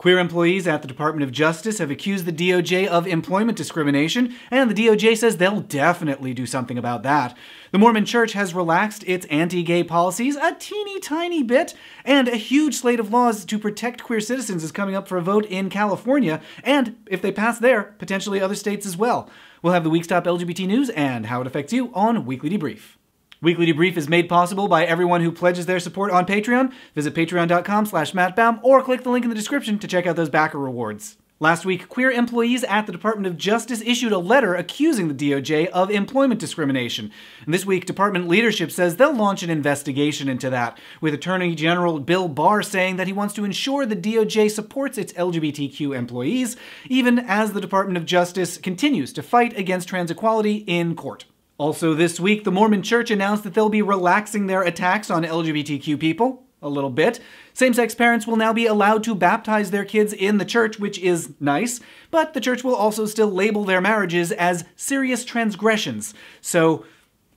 Queer employees at the Department of Justice have accused the DOJ of employment discrimination, and the DOJ says they'll definitely do something about that. The Mormon Church has relaxed its anti-gay policies a teeny tiny bit, and a huge slate of laws to protect queer citizens is coming up for a vote in California, and if they pass there, potentially other states as well. We'll have the week's top LGBT news and how it affects you on Weekly Debrief. Weekly Debrief is made possible by everyone who pledges their support on Patreon. Visit patreon.com/mattbaum or click the link in the description to check out those backer rewards. Last week, queer employees at the Department of Justice issued a letter accusing the DOJ of employment discrimination. And this week, department leadership says they'll launch an investigation into that, with Attorney General Bill Barr saying that he wants to ensure the DOJ supports its LGBTQ employees, even as the Department of Justice continues to fight against trans equality in court. Also this week, the Mormon Church announced that they'll be relaxing their attacks on LGBTQ people a little bit. Same-sex parents will now be allowed to baptize their kids in the church, which is nice, but the church will also still label their marriages as serious transgressions. So,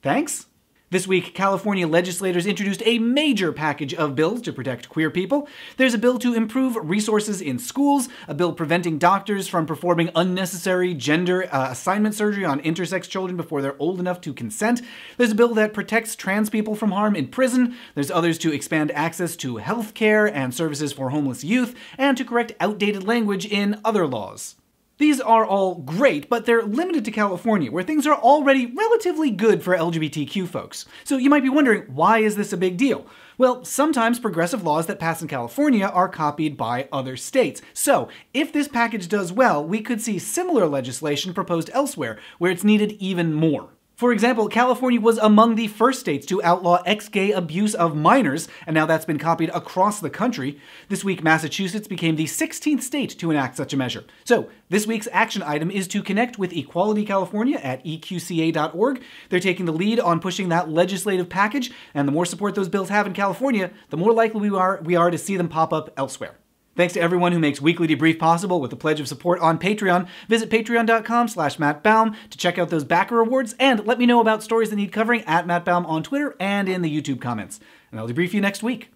thanks? This week, California legislators introduced a major package of bills to protect queer people. There's a bill to improve resources in schools, a bill preventing doctors from performing unnecessary gender assignment surgery on intersex children before they're old enough to consent. There's a bill that protects trans people from harm in prison. There's others to expand access to health care and services for homeless youth, and to correct outdated language in other laws. These are all great, but they're limited to California, where things are already relatively good for LGBTQ folks. So you might be wondering, why is this a big deal? Well, sometimes progressive laws that pass in California are copied by other states. So, if this package does well, we could see similar legislation proposed elsewhere, where it's needed even more. For example, California was among the first states to outlaw ex-gay abuse of minors, and now that's been copied across the country. This week, Massachusetts became the 16th state to enact such a measure. So, this week's action item is to connect with Equality California at eqca.org. They're taking the lead on pushing that legislative package, and the more support those bills have in California, the more likely we are to see them pop up elsewhere. Thanks to everyone who makes Weekly Debrief possible with a pledge of support on Patreon. Visit patreon.com/mattbaum to check out those backer rewards, and let me know about stories that need covering at mattbaum on Twitter and in the YouTube comments. And I'll debrief you next week.